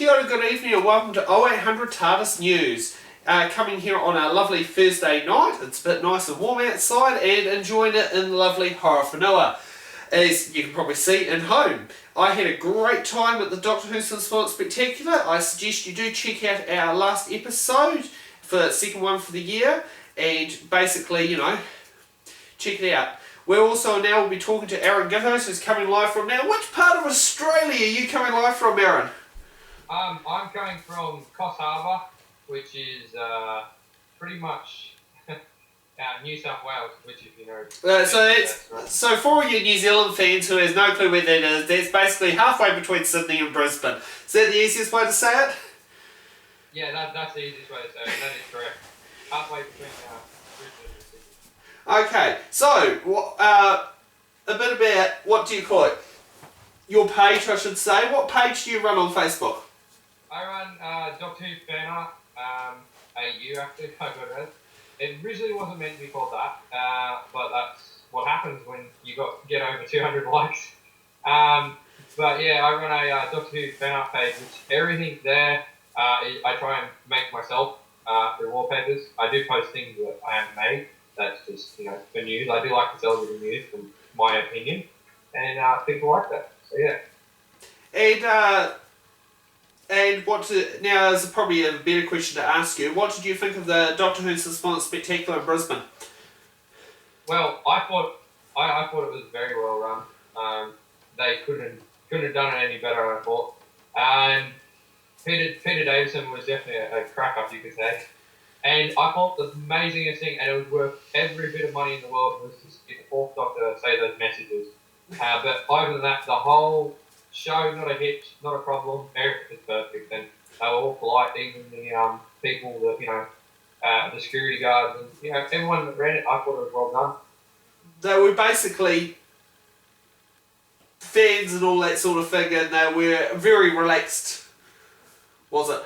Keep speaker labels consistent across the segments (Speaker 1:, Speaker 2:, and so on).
Speaker 1: Kia ora, good evening and welcome to 0800 Tardis News. Coming here on a lovely Thursday night. It's a bit nice and warm outside and enjoying it in lovely Horowhenua. As you can probably see in home. I had a great time at the Doctor Who Sports Spectacular. I suggest you do check out our last episode for the second one for the year and basically, check it out. We're also now will be talking to Aaron Gittoes, who's coming live from now. Which part of Australia are you coming live from, Aaron?
Speaker 2: I'm coming from Coffs Harbour, which is pretty much New South Wales, which if you know.
Speaker 1: So for all you New Zealand fans who has no clue where that is, that's basically halfway between Sydney and Brisbane. Is that the easiest way to say it?
Speaker 2: Yeah, that's the easiest way to say it. That is correct. Halfway between Brisbane and Sydney.
Speaker 1: Okay, so a bit about, what do you call it? Your page, I should say. What page do you run on Facebook?
Speaker 2: I run Doctor Who Fan Art, AU actually, I got it. It originally wasn't meant to be called that, but that's what happens when you get over 200 likes. But yeah, I run a Doctor Who Fan Art page, which everything there, I try and make myself through wallpapers. I do post things that I haven't made, that's just, for news. I do like to celebrate the news, from my opinion, and people like that, so yeah.
Speaker 1: And now is probably a better question to ask you. What did you think of the Doctor Who Sports Spectacular in Brisbane?
Speaker 2: Well, I thought it was very well run. They couldn't have done it any better, I thought. And Peter Davison was definitely a crack up, you could say. And I thought the amazingest thing, and it was worth every bit of money in the world, was to get the Fourth Doctor to say those messages. But other than that, the whole show, not a hitch, not a problem. Everything was perfect, and they were all polite. Even the people that the security guards and everyone that ran it, I thought it was well done.
Speaker 1: They were basically fans and all that sort of thing, and they were very relaxed. Was it?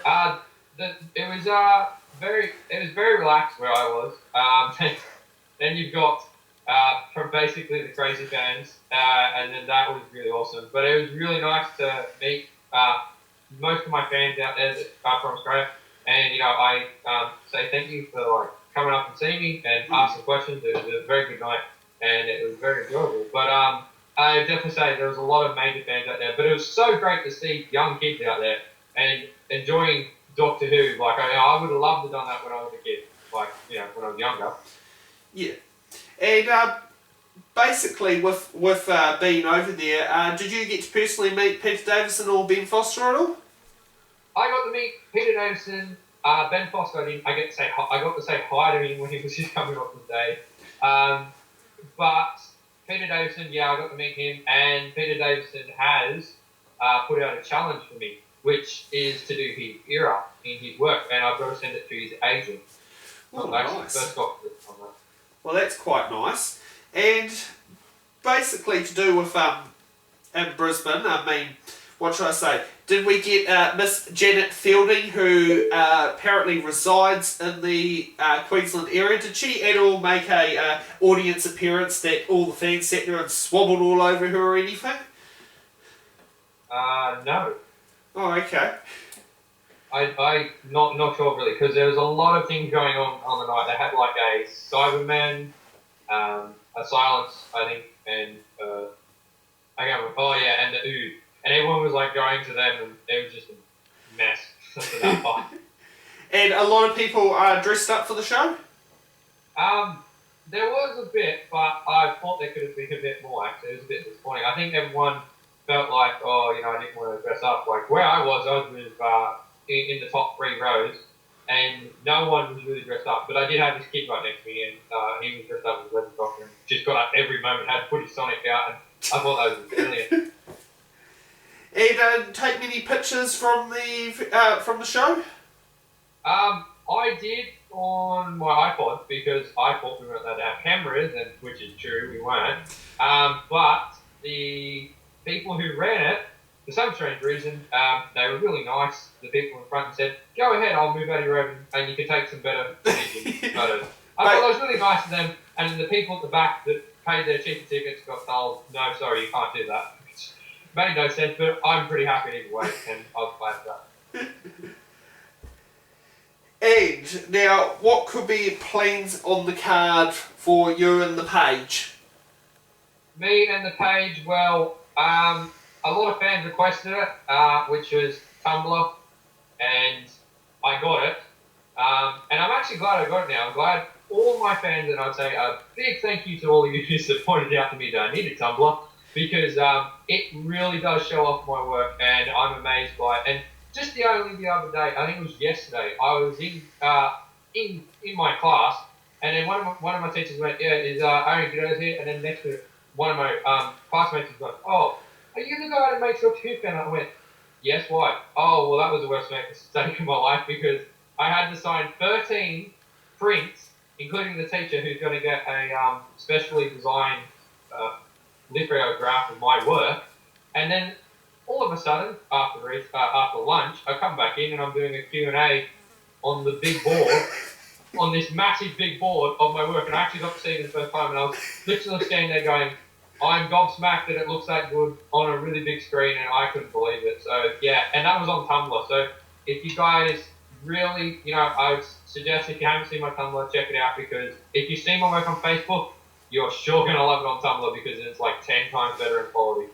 Speaker 2: It was very relaxed where I was. Then you've got from basically the crazy fans, and then that was really awesome. But it was really nice to meet most of my fans out there that are from Australia, and I say thank you for coming up and seeing me and asking questions. It was a very good night, and it was very enjoyable. But I definitely say there was a lot of major fans out there, but it was so great to see young kids out there and enjoying Doctor Who. I would have loved to have done that when I was a kid, when I was younger.
Speaker 1: Yeah. And basically, with being over there, did you get to personally meet Peter Davison or Ben Foster at all?
Speaker 2: I got to meet Peter Davison. Ben Foster, I got to say hi to him when he was just coming off the day. But Peter Davison, I got to meet him, and Peter Davison has put out a challenge for me, which is to do his era in his work, and I've got to send it to his agent.
Speaker 1: Oh, nice.
Speaker 2: First doctor on that.
Speaker 1: Well, that's quite nice. And basically to do with in Brisbane, what should I say? Did we get Miss Janet Fielding, who apparently resides in the Queensland area? Did she at all make a audience appearance that all the fans sat there and swabbled all over her or anything?
Speaker 2: No.
Speaker 1: Oh, okay.
Speaker 2: I not sure really, because there was a lot of things going on the night. They had a Cyberman, a Silence, I think, and and the Ood, and everyone was going to them, and it was just a mess for that fight.
Speaker 1: And a lot of people are dressed up for the show?
Speaker 2: There was a bit, but I thought there could have been a bit more. Actually, it was a bit disappointing. I think everyone felt I didn't want to dress up. Where I was with in the top 3 rows, and no one was really dressed up. But I did have this kid right next to me, and he was dressed up as Weather Doctor, and just got up every moment, had to put his Sonic out, and I thought that was brilliant.
Speaker 1: And take many pictures from the show?
Speaker 2: I did on my iPod, because I thought we weren't allowed to have cameras, and which is true, we weren't. But the people who ran it, for some strange reason, they were really nice. The people in front said, "Go ahead, I'll move out of your road and you can take some better photos." I thought that was really nice of them, and the people at the back that paid their cheaper tickets got told, "No, sorry, you can't do that." Which made no sense, but I'm pretty happy either way, and I was glad for that.
Speaker 1: And now, what could be plans on the card for you and the page?
Speaker 2: Me and the page, well, a lot of fans requested it, which was Tumblr, and I got it. And I'm actually glad I got it now. I'm glad all my fans, and I'd say a big thank you to all of you that pointed out to me that I needed Tumblr, because it really does show off my work, and I'm amazed by it. And just the other day, I think it was yesterday, I was in my class, and then one of my teachers went, "Yeah, is Aaron Gittoes here?" And then next to it, one of my classmates was like, "Oh, are you the guy that makes your tooth?" And I went, "Yes, why?" "Oh, well, that was the worst mistake of my life, because I had to sign 13 prints, including the teacher who's going to get a specially designed lithograph of my work, and then all of a sudden, after lunch, I come back in and I'm doing a Q&A on the big board, on this massive big board of my work, and I actually got to see it the first time, and I was literally standing there going, I'm gobsmacked that it looks that good on a really big screen, and I couldn't believe it. So yeah, and that was on Tumblr. So if you guys really, I would suggest, if you haven't seen my Tumblr, check it out, because if you see my work on Facebook, you're sure going to love it on Tumblr, because it's like 10 times better in quality.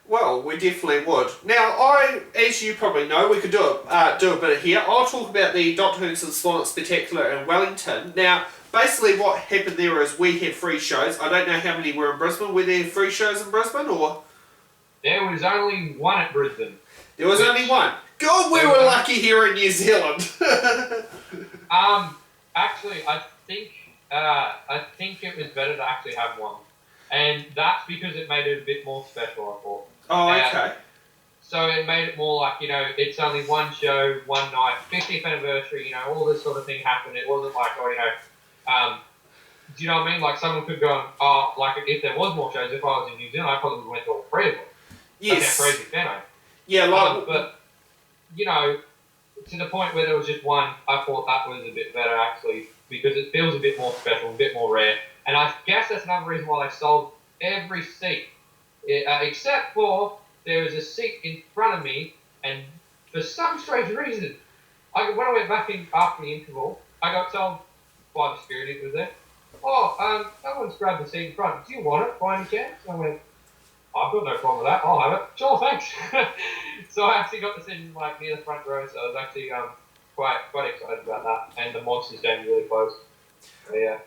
Speaker 1: Well, we definitely would. Now, as you probably know, we could do a bit here. I'll talk about the Dr. Who's and Swan Spectacular in Wellington. Now, basically what happened there is we had free shows. I don't know how many were in Brisbane. Were there free shows in Brisbane, or?
Speaker 2: There was only one at Brisbane.
Speaker 1: There was only one. God, we were lucky here in New Zealand.
Speaker 2: Actually, I think it was better to actually have one. And that's because it made it a bit more special, I thought.
Speaker 1: Oh, okay.
Speaker 2: So it made it more like, it's only one show, one night, 50th anniversary, all this sort of thing happened. It wasn't like, do you know what I mean? Like someone could go and, like if there was more shows, if I was in New Zealand, I probably would have went to all three of them.
Speaker 1: Yes.
Speaker 2: That's how crazy fan I am.
Speaker 1: Yeah, like...
Speaker 2: but, to the point where there was just one, I thought that was a bit better actually, because it feels a bit more special, a bit more rare. And I guess that's another reason why they sold every seat. Except for there was a seat in front of me, and for some strange reason, when I went back in after the interval, I got told by the security that was there, "Oh, someone's grabbed the seat in front. Do you want it by any chance?" And I went, "I've got no problem with that. I'll have it." "Sure, thanks." So I actually got to sit in near the front row, so I was actually quite excited about that. And the Monsters game really close. So, yeah.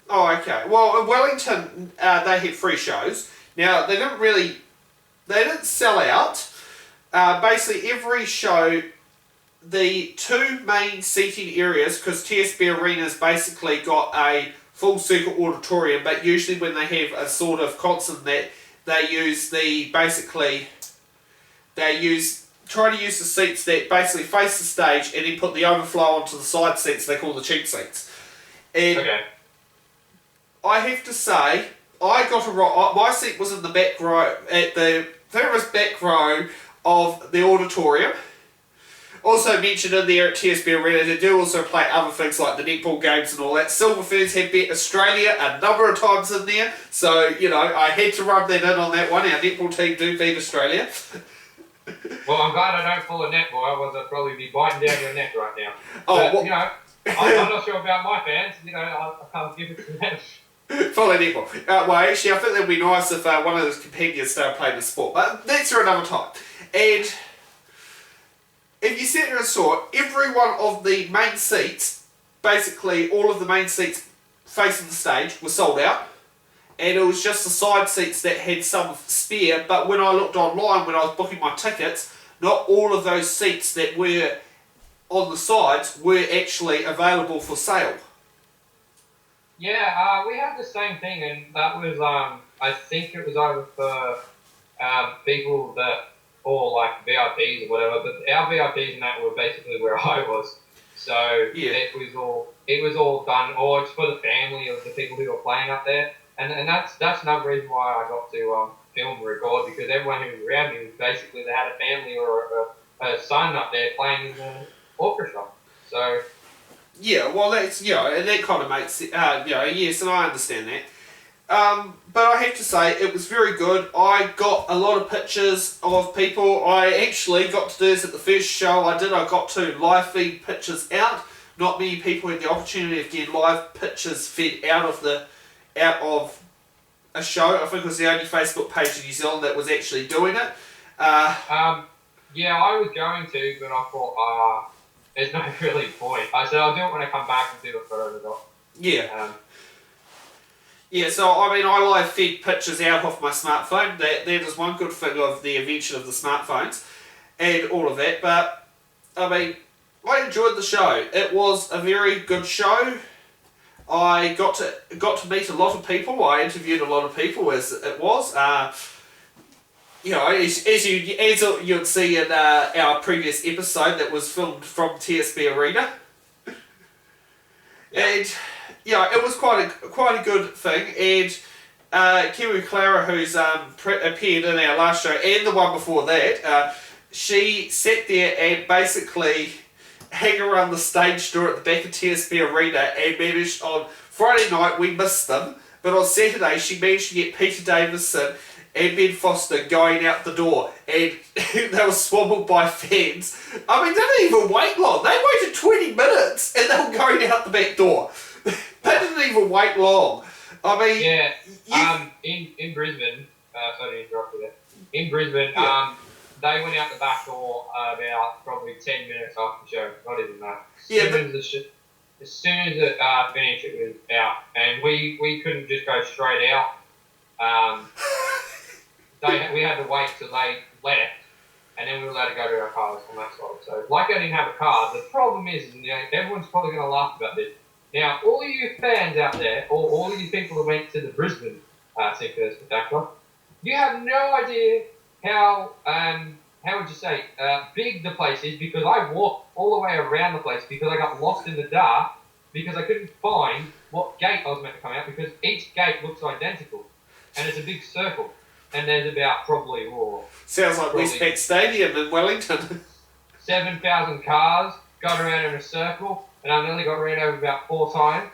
Speaker 1: Oh, okay. Well, in Wellington, they had free shows. Now, they didn't sell out. Basically, every show, the two main seating areas, because TSB Arena's basically got a full circuit auditorium, but usually when they have a sort of concert that they try to use the seats that basically face the stage and then put the overflow onto the side seats they call the cheap seats. And
Speaker 2: okay.
Speaker 1: I have to say, my seat was in the back row, at the furthest back row of the auditorium. Also mentioned in there at TSB Arena, they do also play other things like the netball games and all that. Silver Ferns have beat Australia a number of times in there, so, I had to rub that in on that one. Our netball team do beat Australia.
Speaker 2: Well, I'm glad I don't follow netball, otherwise I'd probably be biting down your neck right now.
Speaker 1: Oh,
Speaker 2: but, I'm not sure about my fans, I can't give it to them.
Speaker 1: Follow netball. Well, actually, I think it would be nice if one of those companions started playing the sport, but that's for another time. And if you sit there and saw every one of the main seats, basically all of the main seats facing the stage were sold out, and it was just the side seats that had some spare. But when I looked online, when I was booking my tickets, not all of those seats that were on the sides were actually available for sale.
Speaker 2: Yeah, we had the same thing, and that was, I think it was over for people that, or like VIPs or whatever, but our VIPs and that were basically where I was. So
Speaker 1: yeah.
Speaker 2: it was all done, or it's for the family of the people who were playing up there. And that's another reason why I got to film and record, because everyone who was around me was basically, they had a family or a son up there playing in the orchestra. So
Speaker 1: yeah, well, that's, and that kind of makes, yes, and I understand that. But I have to say, it was very good. I got a lot of pictures of people. I actually got to do this at the first show I did. I got to live feed pictures out. Not many people had the opportunity of getting live pictures fed out of a show. I think it was the only Facebook page in New Zealand that was actually doing it.
Speaker 2: Yeah, I was going to, but I thought, there's no really point. I said I'll do it when I come back and do it for the dog.
Speaker 1: Yeah. Yeah, so I mean, I live fed pictures out off my smartphone. That is one good thing of the invention of the smartphones and all of that. But I mean, I enjoyed the show. It was a very good show. I got to meet a lot of people. I interviewed a lot of people as it was. You know, as you'd see in our previous episode that was filmed from TSB Arena.
Speaker 2: Yeah.
Speaker 1: And yeah, it was quite a good thing. And Kiwi Clara, who's appeared in our last show and the one before that, she sat there and basically hang around the stage door at the back of TSB Arena and managed on Friday night, we missed them, but on Saturday she managed to get Peter Davison and Ben Foster going out the door, and they were swamped by fans. I mean, they didn't even wait long. They waited 20 minutes and they were going out the back door. They didn't even wait long. I mean...
Speaker 2: Yeah, in Brisbane, sorry to interrupt you there. In Brisbane, they went out the back door about probably 10 minutes after the show, not even that. As soon as it finished, it was out, and we couldn't just go straight out. We had to wait till they left, and then we were allowed to go to our cars on that side. So, like I didn't have a car, the problem is, you know, everyone's probably going to laugh about this. Now, all of you fans out there, or all of you people that went to the Brisbane Synchro Spectacular, you have no idea how would you say, big the place is, because I walked all the way around the place because I got lost in the dark because I couldn't find what gate I was meant to come out, because each gate looks identical, and it's a big circle, and there's about probably
Speaker 1: sounds like Westpac Stadium in Wellington.
Speaker 2: 7,000 cars going around in a circle, and I nearly got ran over about 4 times.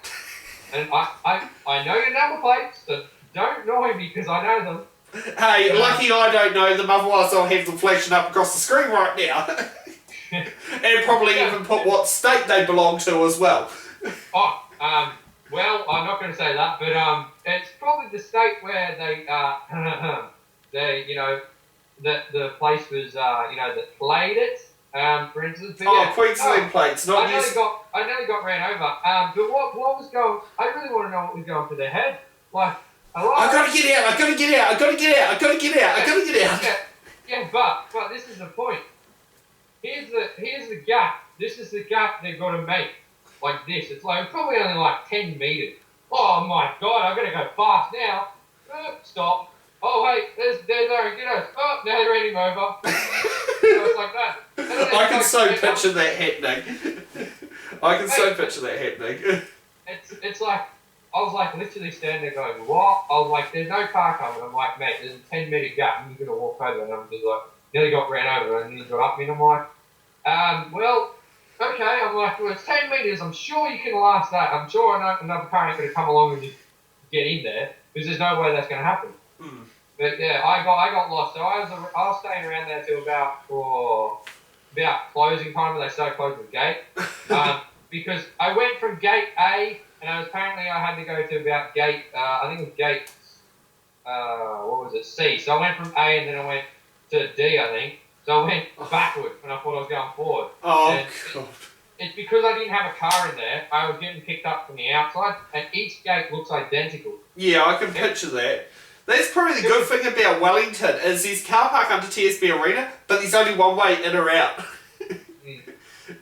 Speaker 2: And I know your number plates, so don't annoy me because I know them.
Speaker 1: Hey, lucky I don't know them, otherwise I'll have them flashing up across the screen right now. And probably even put what state they belong to as well.
Speaker 2: Well, I'm not going to say that, but it's probably the state where they, you know, the place was, you know, that played it. For instance, but
Speaker 1: Queensland plates, not
Speaker 2: I nearly got ran over. But what was going? I really want to know what was going through their head. Like, hello?
Speaker 1: I gotta get out! I gotta get out! I gotta get out! I gotta get out! I gotta get out!
Speaker 2: Yeah, but this is the point. Here's the gap. This is the gap they've got to make. Like this. It's like probably only like 10 meters. Oh my god! I gotta go fast now. Stop. Oh wait, there's Aaron Gittoes. Oh, now they ran him over. So it's like that.
Speaker 1: I can so picture that happening. I can so picture that happening.
Speaker 2: It's like, I was like literally standing there going, what? I was like, there's no car coming. I'm like, mate, there's a 10 metre gap and you're going to walk over. And I'm just like, nearly got ran over and then he got up me and I'm like, well, okay. I'm like, well, it's 10 metres. I'm sure you can last that. I'm sure another car ain't going to come along and just get in there because there's no way that's going to happen.
Speaker 1: Mm.
Speaker 2: But yeah, I got lost. So I was staying around there till about closing time when they started closing the gate. Because I went from gate A and I had to go to about gate, I think it was gate, what was it, C. So I went from A and then I went to D, I think. So I went backward when I thought I was going forward.
Speaker 1: Oh,
Speaker 2: and
Speaker 1: God.
Speaker 2: It's because I didn't have a car in there. I was getting picked up from the outside and each gate looks identical.
Speaker 1: Yeah, I can picture that. That's probably the good thing about Wellington is there's car park under TSB Arena, but there's only one way in or out.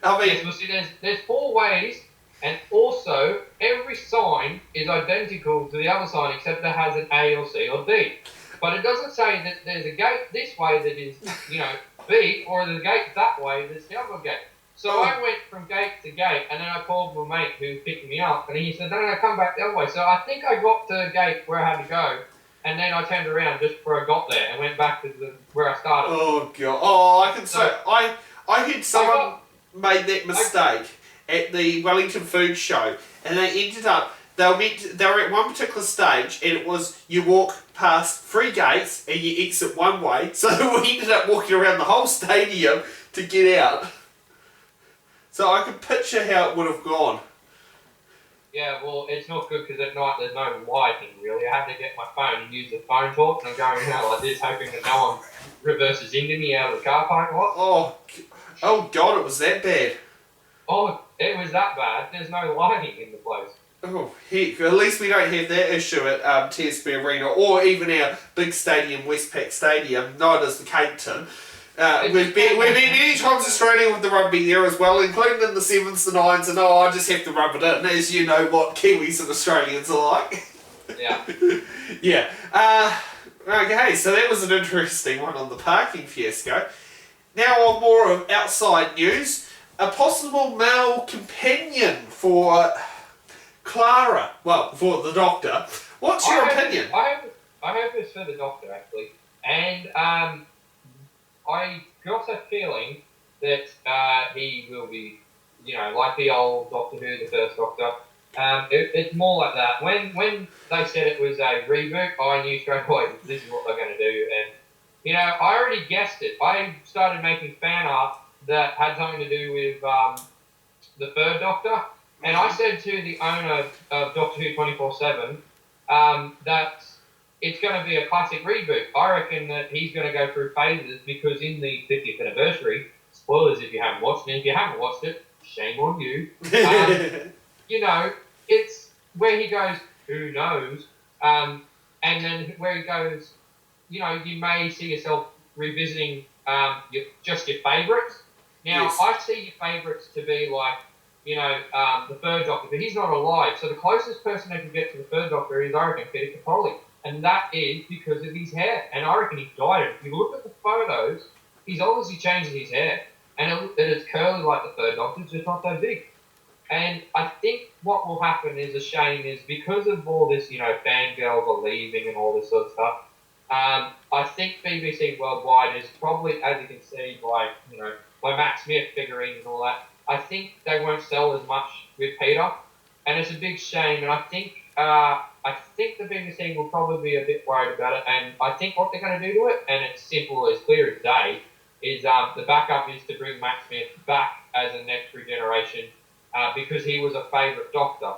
Speaker 1: I mean,
Speaker 2: yes, well, see, there's 4 ways, and also every sign is identical to the other sign except that has an A or C or D. But it doesn't say that there's a gate this way that is, you know, B, or there's a gate that way that's the other gate. So I went from gate to gate, and then I called my mate who picked me up, and he said, no, come back the other way. So I think I got to the gate where I had to go. And then I turned around just before I got there and went back to where I started.
Speaker 1: Oh, God. Oh, I can say... I heard someone made that mistake at the Wellington Food Show, and they ended up they were at one particular stage, and it was you walk past 3 gates and you exit one way. So we ended up walking around the whole stadium to get out. So I could picture how it would have gone.
Speaker 2: Yeah, well, it's not good because at night there's no lighting, really. I have to get my phone and use the phone talk, and I'm going around like this, hoping that no one reverses into me out of the car parking lot.
Speaker 1: Oh God, it was that bad.
Speaker 2: Oh, it was that bad. There's no lighting in the place.
Speaker 1: Oh, heck. At least we don't have that issue at TSB Arena, or even our big stadium, Westpac Stadium, neither does the Cape Town. We've been many times Australia with the rugby there as well, including in the 7s, the 9s, and I just have to rub it in, as you know what Kiwis and Australians are like.
Speaker 2: Yeah.
Speaker 1: Yeah. Okay, so that was an interesting one on the parking fiasco. Now on more of outside news, a possible male companion for Clara, well, for the Doctor. What's your opinion?
Speaker 2: I hope it's for the Doctor, actually. And I got a feeling that he will be, like the old Doctor Who, the first Doctor. It's more like that. When they said it was a reboot, I knew straight away this is what they're going to do. And, I already guessed it. I started making fan art that had something to do with the third Doctor. And I said to the owner of Doctor Who 24/7 that it's going to be a classic reboot. I reckon that he's going to go through phases because in the 50th anniversary, spoilers if you haven't watched it, if you haven't watched it, shame on you. It's where he goes, who knows? And then where he goes, you may see yourself revisiting your favourites. Now,
Speaker 1: yes.
Speaker 2: I see your favourites to be like, the third Doctor, but he's not alive. So the closest person I can get to the third Doctor is, I reckon, Peter Capaldi. And that is because of his hair. And I reckon he dyed it. If you look at the photos, he's obviously changing his hair. And it is curly like the third Doctor, it's just not so big. And I think what will happen is a shame is because of all this, fangirls are leaving and all this sort of stuff, I think BBC Worldwide is probably, as you can see by, by Matt Smith figurines and all that, I think they won't sell as much with Peter. And it's a big shame. And I think the BBC will probably be a bit worried about it. And I think what they're going to do to it, and it's simple as clear as day, is the backup is to bring Matt Smith back as a next regeneration because he was a favourite Doctor.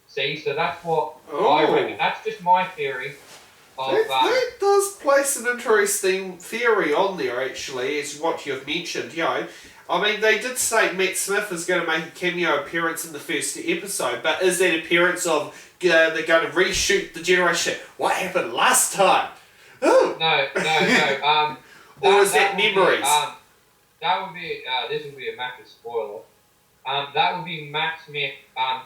Speaker 2: See, so that's what I reckon. That's just my theory.
Speaker 1: That does place an interesting theory on there, actually, is what you've mentioned. I mean, they did say Matt Smith is going to make a cameo appearance in the first episode, but is that appearance of they're going to reshoot the generation? What happened last time? Ooh.
Speaker 2: No.
Speaker 1: Or is that memories?
Speaker 2: That would be. This would be a massive spoiler. That would be Matt Smith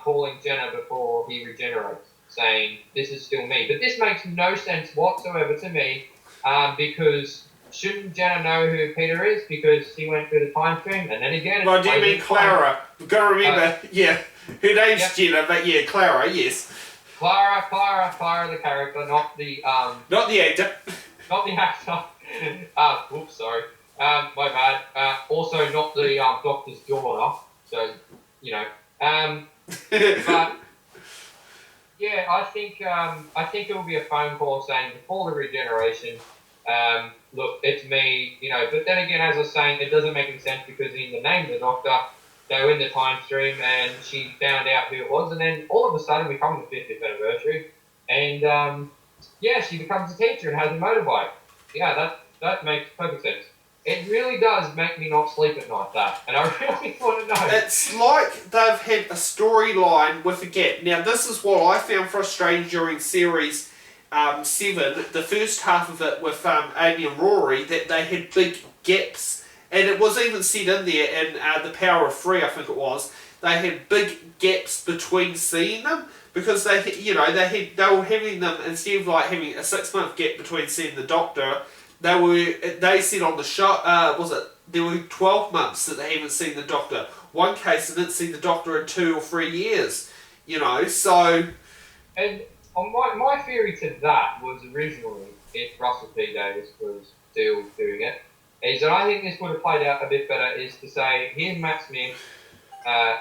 Speaker 2: calling Jenna before he regenerates, saying, "This is still me." But this makes no sense whatsoever to me, because shouldn't Jenna know who Peter is because he went through the time stream? And then again,
Speaker 1: well, do you mean Clara? We've got to remember, her name's Jenna, but Clara, yes.
Speaker 2: Clara, the character, not the
Speaker 1: not the actor.
Speaker 2: Not the actor. Oops, sorry. My bad. Also, not the Doctor's daughter. So, but yeah, I think it will be a phone call saying before the regeneration, look, it's me, But then again, as I was saying, it doesn't make any sense because in the name of the Doctor, they were in the time stream and she found out who it was, and then all of a sudden we come to the 50th anniversary, and she becomes a teacher and has a motorbike. Yeah, that makes perfect sense. It really does make me not sleep at night, that. And I really want to know. It's
Speaker 1: like they've had a storyline with a gap. Now, this is what I found frustrating during series 7, the first half of it with Amy and Rory, that they had big gaps. And it was even said in there, in The Power of 3, I think it was, they had big gaps between seeing them. Because they were having them, instead of like having a 6-month gap between seeing the Doctor, they said on the show, there were 12 months that they haven't seen the Doctor. One case they didn't see the Doctor in 2 or 3 years, so...
Speaker 2: And on my theory to that was originally, if Russell T Davies was still doing it, is that I think this would have played out a bit better, is to say, here's Matt Smith,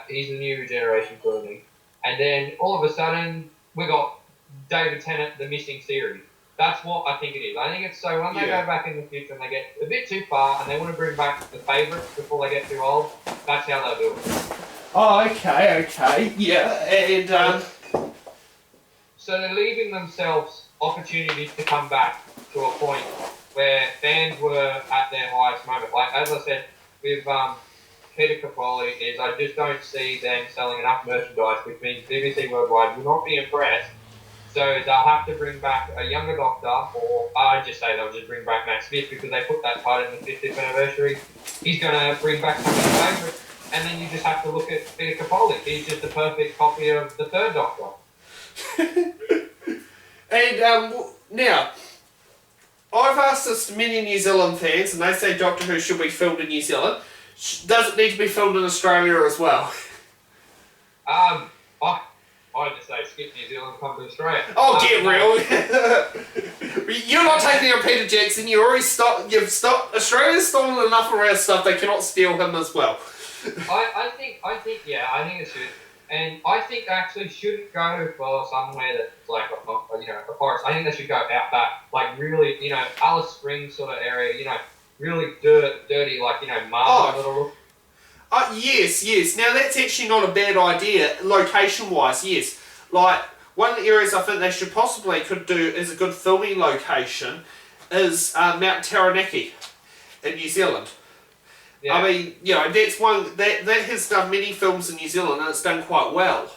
Speaker 2: he's the new regeneration cloning. And then all of a sudden, we got David Tennant, the missing series. That's what I think it is. I think it's so when they go back in the future and they get a bit too far and they want to bring back the favourites before they get too old, that's how they'll do it.
Speaker 1: Oh, okay. Yeah, and
Speaker 2: So they're leaving themselves opportunities to come back to a point where fans were at their highest moment. Like, as I said, with Peter Capaldi, I just don't see them selling enough merchandise, which means BBC Worldwide will not be impressed. So they'll have to bring back a younger Doctor, or I'd just say they'll just bring back Matt Smith because they put that title in the 50th anniversary. He's going to bring back some of his favourites, and then you just have to look at Peter Capaldi. He's just a perfect copy of the third Doctor.
Speaker 1: And now, I've asked this to many New Zealand fans, and they say Doctor Who should be filmed in New Zealand. Does it need to be filmed in Australia as well?
Speaker 2: I'd just say skip New Zealand, come to Australia.
Speaker 1: Oh, get real! You're not taking on Peter Jackson. You've stopped. Australia's stolen enough of our stuff. They cannot steal him as well.
Speaker 2: I think it should. And I think they actually shouldn't go for somewhere that's like a forest. I think they should go out back, like really, Alice Springs sort of area, really dirty, like, Marlborough little look.
Speaker 1: Yes. Now that's actually not a bad idea, location-wise. Yes, like one of the areas I think they should could do as a good filming location is Mount Taranaki in New Zealand. Yeah. I mean, that's one that has done many films in New Zealand and it's done quite well.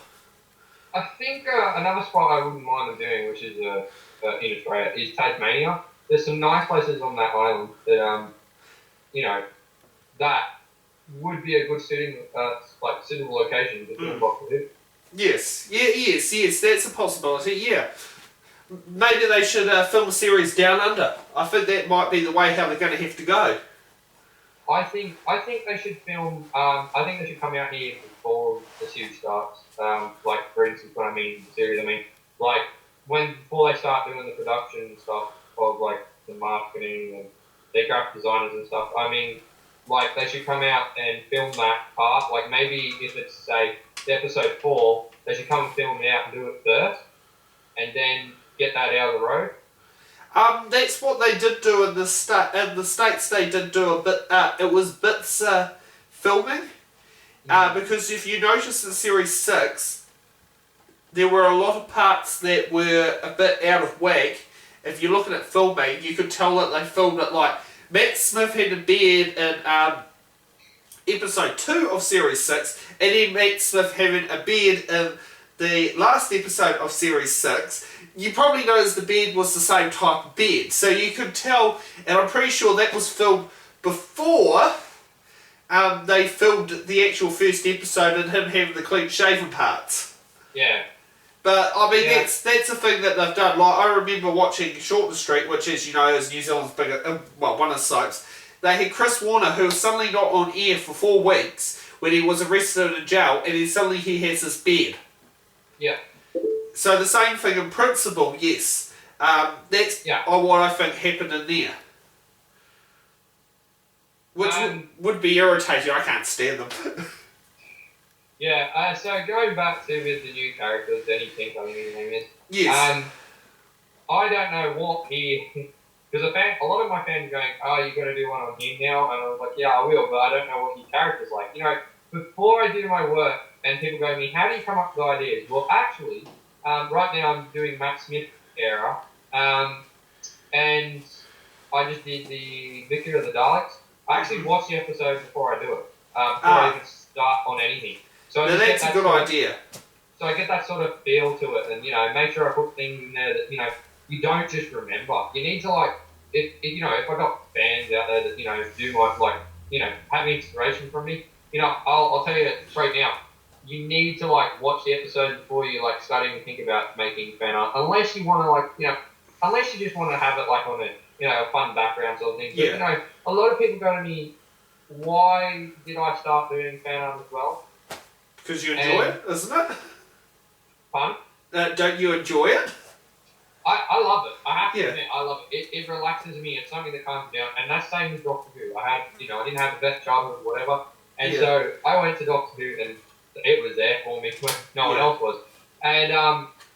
Speaker 2: I think another spot I wouldn't mind them doing, which is in Australia, is Tasmania. There's some nice places on that island that that would be a good suitable location to film Doctor Who.
Speaker 1: Yes, that's a possibility. Yeah, maybe they should film a series down under. I think that might be the way how they're going to have to go.
Speaker 2: I think they should film. I think they should come out here before the series starts. Like for instance, when I mean the series, like before they start doing the production and stuff of like the marketing and their graphic designers and stuff. Like they should come out and film that part. Like maybe if it's say episode 4, they should come and film it out and do it first, and then get that out of the road.
Speaker 1: That's what they did do in the States. They did do a bit. It was bits filming, because if you notice in Series 6, there were a lot of parts that were a bit out of whack. If you're looking at filming, you could tell that they filmed it like Matt Smith had a beard in episode 2 of Series 6, and then Matt Smith having a beard in the last episode of Series 6. You probably noticed the beard was the same type of beard. So you could tell, and I'm pretty sure that was filmed before they filmed the actual first episode and him having the clean shaven parts.
Speaker 2: Yeah.
Speaker 1: But, that's a thing that they've done. Like, I remember watching Shortland Street, which, as you know, is New Zealand's biggest, one of the soaps. They had Chris Warner, who was suddenly not on air for 4 weeks when he was arrested in jail, and then suddenly he has this beard.
Speaker 2: Yeah.
Speaker 1: So the same thing in principle, yes. That's what I think happened in there. Which would be irritating. I can't stand them.
Speaker 2: Yeah, so going back to with the new characters, Danny Pink, I think his name is.
Speaker 1: Yes.
Speaker 2: I don't know what because a lot of my fans are going, oh, you've got to do one on him now, and I was like, yeah, I will, but I don't know what your character's like. Before I do my work, and people go to me, how do you come up with ideas? Well, actually, right now I'm doing Matt Smith era, and I just did the Victory of the Daleks. I actually watch the episode before I do it, before I even start on anything. So
Speaker 1: now that's a good idea.
Speaker 2: So I get that sort of feel to it, and make sure I put things in there that you don't just remember. You need to if I got fans out there that do have inspiration from me. I'll tell you straight now. You need to watch the episode before you start even think about making fan art, unless you want to unless you just want to have it on a fun background sort of thing. But,
Speaker 1: yeah.
Speaker 2: A lot of people go to me, why did I start doing fan art as well?
Speaker 1: Because you enjoy it, isn't it?
Speaker 2: Fun.
Speaker 1: Don't you enjoy it?
Speaker 2: I love it. I have to admit, I love it. It relaxes me. It's something that calms me down, and that's same with Doctor Who. I didn't have the best childhood or whatever, and so I went to Doctor Who, and it was there for me when no one else was. And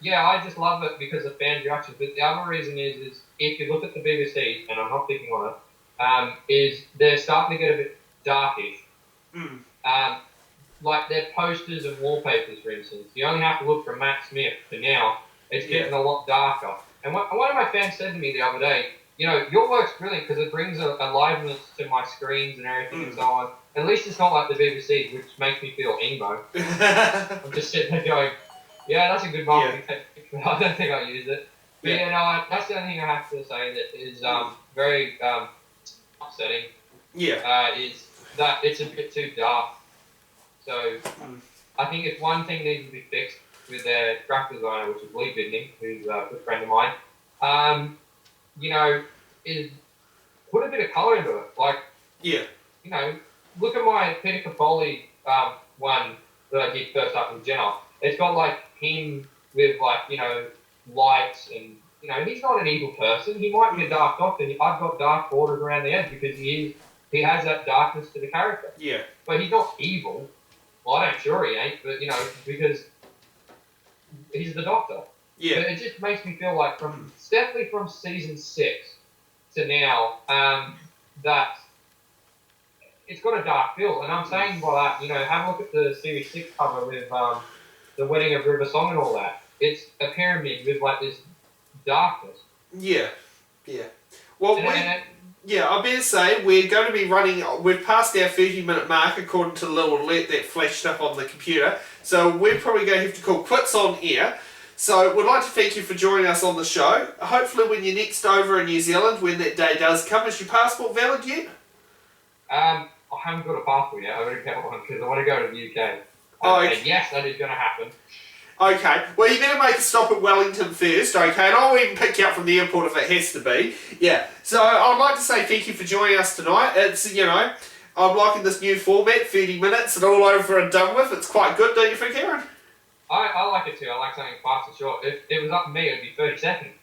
Speaker 2: yeah, I just love it because of fan reactions. But the other reason is if you look at the BBC, and I'm not picking on it, is they're starting to get a bit darkish.
Speaker 1: Mm.
Speaker 2: Like their posters and wallpapers, for instance. You only have to look from Matt Smith to now. It's getting a lot darker. And one of my fans said to me the other day, you know, your work's brilliant because it brings a liveliness to my screens and everything and so on. At least it's not like the BBC, which makes me feel emo. I'm just sitting there going, yeah, that's a good marketing technique, but I don't think I'll use it. But yeah, no, that's the only thing I have to say that is very upsetting.
Speaker 1: Yeah.
Speaker 2: Is that it's a bit too dark. So I think if one thing needs to be fixed with their graphic designer, which is Lee Bidning, who's a good friend of mine, you know, is put a bit of colour into it. Like, you know, look at my Peter Capaldi one that I did first up with Jenna. It's got like him with like, you know, lights and, you know, he's not an evil person. He might be a dark doctor. I've got dark borders around the edge because he has that darkness to the character.
Speaker 1: Yeah.
Speaker 2: But he's not evil. Well, I don't sure he ain't, but, you know, because he's the Doctor.
Speaker 1: Yeah.
Speaker 2: But it just makes me feel like definitely from season 6 to now, that it's got a dark feel. And I'm saying by that, you know, have a look at the series 6 cover with the wedding of River Song and all that. It's a pyramid with like this darkness.
Speaker 1: Yeah. Yeah. Well, I better say, we're going to be running, we've passed our 30-minute mark according to the little alert that flashed up on the computer, so we're probably going to have to call quits on air. So we'd like to thank you for joining us on the show. Hopefully when you're next over in New Zealand, when that day does come, is your passport valid yet?
Speaker 2: I haven't got a passport yet. I'm going to get one because I want to go to the UK. And yes, that is going to happen.
Speaker 1: Okay, well you better make a stop at Wellington first, okay, and I'll even pick you up from the airport if it has to be. Yeah, so I'd like to say thank you for joining us tonight. It's, you know, I'm liking this new format, 30 minutes and all over and done with. It's quite good, don't you think, Aaron?
Speaker 2: I like it too. I like something fast and short. If it was up to me, it would be 30 seconds.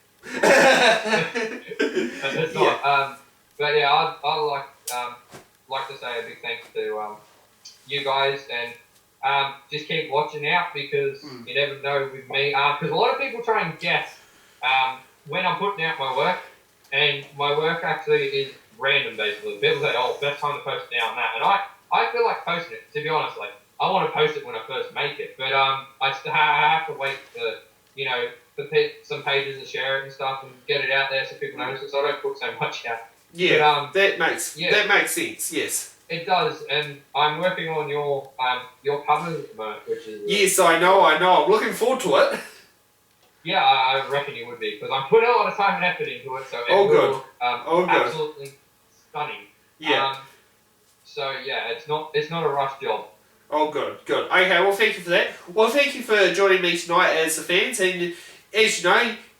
Speaker 2: It's not. But yeah, I'd like to say a big thanks to you guys and just keep watching out because you never know with me. Because a lot of people try and guess when I'm putting out my work, and my work actually is random basically. People say, "Oh, best time to post it now and that," and I feel like posting it. To be honest, like I want to post it when I first make it, but I have to wait for some pages to share it and stuff and get it out there so people notice it. So I don't put so much out.
Speaker 1: Yeah, but, that makes sense. Yes.
Speaker 2: It does, and I'm working on your covers at the moment, which is...
Speaker 1: Yes, I know. I'm looking forward to it.
Speaker 2: Yeah, I reckon you would be, because I'm putting a lot of time and effort into it, so it will look absolutely stunning.
Speaker 1: Yeah.
Speaker 2: So, yeah, it's not a rush job.
Speaker 1: Oh, good. Okay, well, thank you for that. Well, thank you for joining me tonight as the fans, and as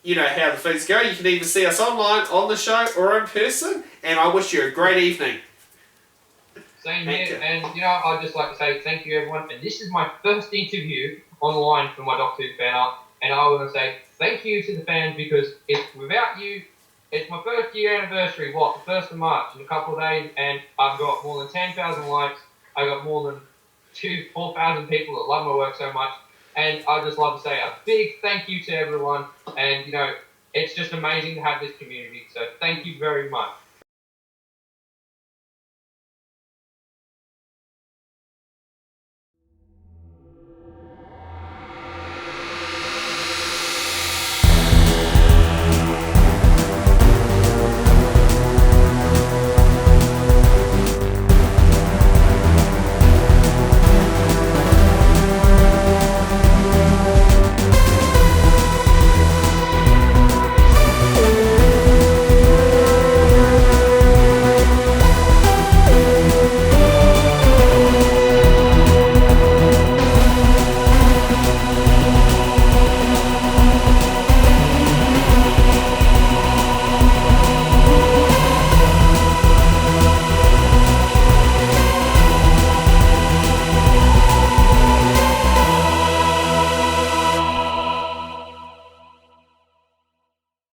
Speaker 1: you know how the things go. You can either see us online, on the show, or in person, and I wish you a great evening.
Speaker 2: Same here, and I'd just like to say thank you everyone, and this is my first interview online for my Doctor Who fan art, and I want to say thank you to the fans because without you, it's my first year anniversary, the 1st of March in a couple of days, and I've got more than 10,000 likes, I've got more than 4,000 people that love my work so much, and I'd just love to say a big thank you to everyone, and it's just amazing to have this community, so thank you very much.